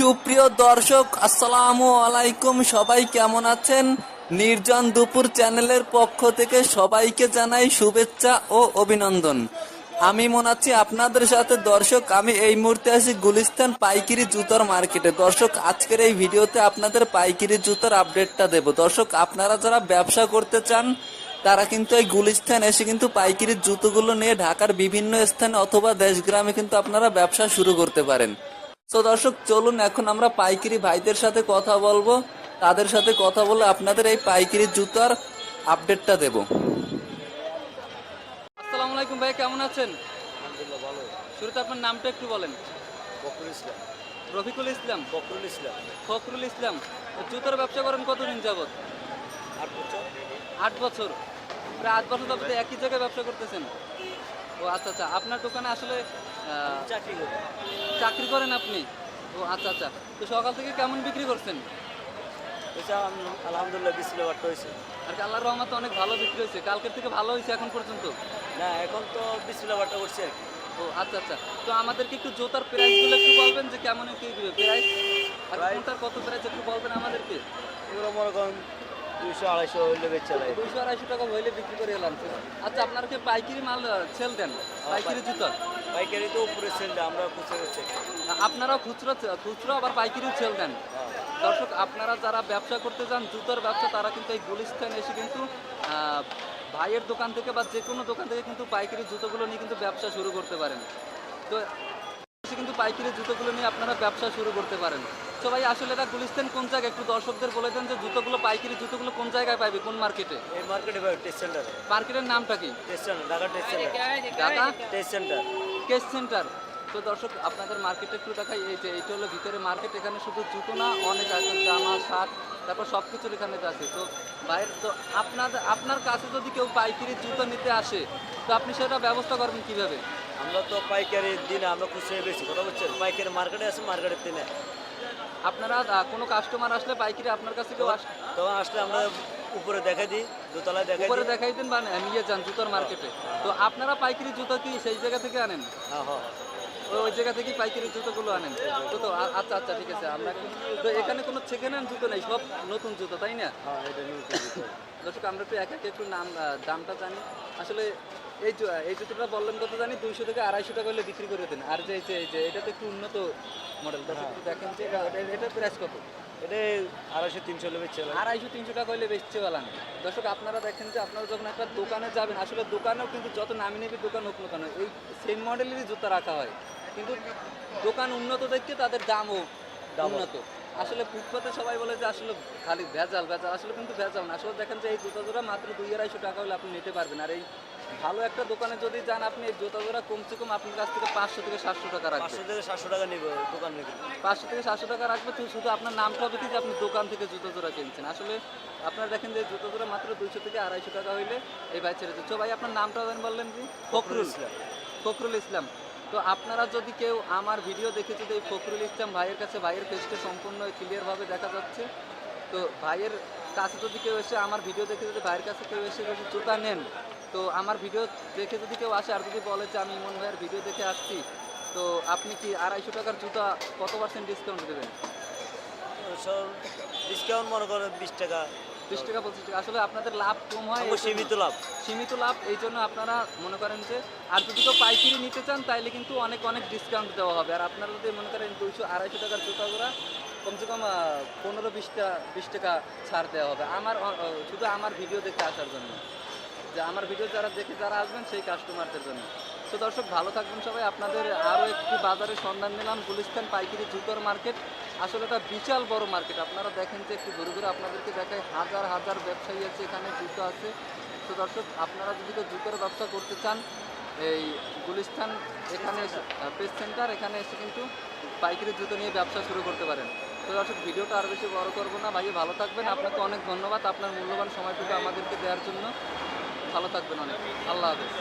সুপ্রিয় দর্শক, আসসালামু আলাইকুম। সবাই কেমন আছেন? নির্জন দুপুর চ্যানেলের পক্ষ থেকে সবাইকে জানাই শুভেচ্ছা ও অভিনন্দন। আমি মনে আছি আপনাদের সাথে। দর্শক, আমি এই মুহূর্তে আছি গুলিস্তান পাইকারি জুতার মার্কেটে। দর্শক, আজকের এই ভিডিওতে আপনাদের পাইকারি জুতার আপডেটটা দেব। দর্শক, আপনারা যারা ব্যবসা করতে চান তারা কিন্তু এই গুলিস্তান এসে কিন্তু পাইকারি জুতোগুলো নিয়ে ঢাকার বিভিন্ন স্থানে অথবা দেশগ্রামে কিন্তু আপনারা ব্যবসা শুরু করতে পারেন। তো দর্শক, চলুন এখন আমরা পাইকারি ভাইদের সাথে কথা বলবো। তাদের সাথে কথা বলে আপনাদের এই পাইকারি জুতার আপডেটটা দেব। আসসালামু আলাইকুম ভাই, কেমন আছেন? আলহামদুলিল্লাহ ভালো। শুরুতে আপনার নামটা একটু বলেন। বকরুল ইসলাম। রফিকুল ইসলাম। বকরুল ইসলাম। ফখরুল ইসলাম। জুতার ব্যবসা করেন কতদিন যাবত? 8 বছর। 8 বছর। প্রায় 8 বছর যাবত একই জায়গায় ব্যবসা করতেছেন। ও আচ্ছা আচ্ছা, আপনার দোকানে আসলে চাকরি করি। চাকরি করেন আপনি? ও আচ্ছা আচ্ছা। তো সকাল থেকে কেমন বিক্রি করছেন? এটা আলহামদুলিল্লাহ বিসমিল্লাহ বাট্টা হয়েছে। আর কি, আল্লাহর রহমতে অনেক ভালো বিক্রি হয়েছে। কালকের থেকে ভালো হয়েছে এখন পর্যন্ত? না, এখন তো বিসমিল্লাহ বাট্টা করছে আর কি। ও আচ্ছা আচ্ছা। তো আমাদেরকে একটু জুতার প্রাইসগুলো একটু বলবেন যে কেমন কি প্রাইস, আর কোনটার কত প্রাইস একটু বলবেন আমাদেরকে। এগুলো মনে করেন 200-250 হইলে বেচা যায়। 200-250 টাকা হইলে বিক্রি করে এলাম। আচ্ছা, আপনারা কি পাইকারি মাল সেল দেন? পাইকারি জুতা? পাইকারি তো উপরে সেল দেয়, আমরা খুচরো বেচি। আপনারাও খুচরো খুচরো আবার পাইকারিও সেল দেন? দর্শক, আপনারা যারা ব্যবসা করতে চান জুতার ব্যবসা, তারা কিন্তু এই গুলিস্তান এসে কিন্তু ভাইয়ের দোকান থেকে বা যে কোনো দোকান থেকে কিন্তু পাইকারি জুতোগুলো নিয়ে কিন্তু ব্যবসা শুরু করতে পারেন। তো এসে কিন্তু পাইকারি জুতোগুলো নিয়ে আপনারা ব্যবসা শুরু করতে পারেন। তো ভাই, আসলে এটা গুলিস্তান কোন জায়গায় একটু দর্শকদের বলে দেন যে জুতোগুলো, পাইকারি জুতোগুলো কোন জায়গায় পাইবে, কোন মার্কেটে? এই মার্কেটে ভাই টেস্ট সেন্টার। মার্কেটের নামটা কি? Test centre, Dhaka test centre. Dhaka test centre. Case centre. তো দর্শক, আপনাদের মার্কেটে একটু দেখাই। এই যে এইটা হলো ভিতরে মার্কেট। এখানে শুধু জুতো না, অনেক আছে, জামা, শার্ট, তারপর সব কিছুর এখানে আছে। তো বাইরে তো আপনার কাছে যদি কেউ পাইকারি জুতো নিতে আসে, তো আপনি সেটা ব্যবস্থা করবেন কিভাবে? আমরা তো পাইকারি দিনে আমরা খুচরো বেশি কথা বলছেন। পাইকারি মার্কেটে আছে, মার্কেটের দিনে আপনারা কোনো কাস্টমার আসলে পাইকারি আপনার কাছে কেউ তখন আসলে আমরা উপরে দেখাই দিই, দোতলায় দেখাই উপরে দিই। দেখাই দেন বা নিয়ে যান জুতোর মার্কেটে। তো আপনারা পাইকারি জুতো কি সেই জায়গা থেকে আনেন? হ্যাঁ হ্যাঁ। ওই জায়গা থেকে পাইকারি জুতোগুলো আনেন? আচ্ছা আচ্ছা, ঠিক আছে। আমরা তো এখানে কোনো সেকেন্ড হ্যান্ড জুতো নেই, সব নতুন জুতো, তাই না? হ্যাঁ, এটা নতুন। দর্শক, আমরা একটু এক এক একটু দামটা জানি। আসলে এই জুতোটা বললেন কত জানি, 200 থেকে 250 টাকা হলে বিক্রি করে দেন। আর যে এটা তো একটু উন্নত মডেল। দর্শক, একটু দেখেন যে এটার প্রাইস কত? এটা 250-300 হলে বেচে যায়। 250-300 টাকা হলে বেচতে পেলাম। দর্শক, আপনারা দেখেন যে আপনারা যখন একটা দোকানে যাবেন, আসলে দোকানেও কিন্তু যত নামি নেবি দোকান হোক না কেন, এই সেম মডেলেরই জুতা রাখা হয়, কিন্তু দোকান উন্নত দেখতে তাদের দামও উন্নত। আসলে ফুটপাতে সবাই বলে যে আসলে খালি ভেজাল ভেজাল, আসলে কিন্তু ভেজাল না। আসলে দেখেন যে এই জুতা জোড়া মাত্র 200-250 টাকা হলে আপনি নিতে পারবেন। আর এই ভালো একটা দোকানে যদি যান আপনি, এই জুতা জোড়া কমসে কম আপনার কাছ থেকে 500 থেকে 700 টাকা রাখবে। 500 থেকে 700 টাকা নিব দোকান থেকে। 500 থেকে 700 টাকা রাখবে। তো শুধু আপনার নামটা হবে কি যে আপনি দোকান থেকে জুতো জোড়া কিনছেন। আসলে আপনারা দেখেন যে জুতো জোড়া মাত্র 200 থেকে 250 টাকা হইলে এই ভাই ছেড়ে দিচ্ছে। ভাই, আপনার নামটা বললেন কি? ফখরুল ইসলাম। ফখরুল ইসলাম। তো আপনারা যদি কেউ আমার ভিডিও দেখে যদি এই ফখরুল ইসলাম ভাইয়ের কাছে, ভাইয়ের পেজটা সম্পূর্ণ ক্লিয়ারভাবে দেখা যাচ্ছে, তো ভাইয়ের কাছে যদি কেউ এসে আমার ভিডিও দেখে যদি ভাইয়ের কাছে কেউ এসে যদি জুতা নেন, তো আমার ভিডিও দেখে যদি কেউ আসে আর যদি বলে যে আমি ইমন ভাইয়ের ভিডিও দেখে আসছি, তো আপনি কি 250 টাকার জুতা কত % ডিসকাউন্ট দেবেন? ডিসকাউন্ট মনে করেন 20 টাকা। 20 টাকা 25 টাকা। আসলে আপনাদের লাভ কম হয়, সীমিত লাভ। সীমিত লাভ। এই জন্য আপনারা মনে করেন যে, আর যদি কেউ পাইকারি নিতে চান তাইলে কিন্তু অনেক অনেক ডিসকাউন্ট দেওয়া হবে। আর আপনারা যদি মনে করেন 200-250 টাকার জুতাগুলো কমসে কম 15-20 টাকা ছাড় দেওয়া হবে শুধু আমার ভিডিও দেখে আসার জন্য, যে আমার ভিডিও যারা আসবেন সেই কাস্টমারদের জন্য। তো দর্শক, ভালো থাকবেন সবাই। আপনাদের আরও একটি বাজারের সন্ধান নিলাম, গুলিস্তান পাইকারি জুতোর মার্কেট। আসলে এটা বিশাল বড় মার্কেট। আপনারা দেখেন যে একটু ঘুরে ঘুরে আপনাদেরকে দেখায়, হাজার হাজার ব্যবসায়ী আছে এখানে, জুতো আছে। তো দর্শক, আপনারা যদি কেউ জুতোর ব্যবসা করতে চান, এই গুলিস্তান এখানে পেজ সেন্টার, এখানে এসে কিন্তু পাইকারি জুতো নিয়ে ব্যবসা শুরু করতে পারেন। তো দর্শক, ভিডিওটা আর বেশি বড় করবো না। ভাই, ভালো থাকবেন। আপনাকে অনেক ধন্যবাদ আপনার মূল্যবান সময়টুকু আমাদেরকে দেওয়ার জন্য। ভালো থাকবেন অনেক। আল্লাহ হাফেজ।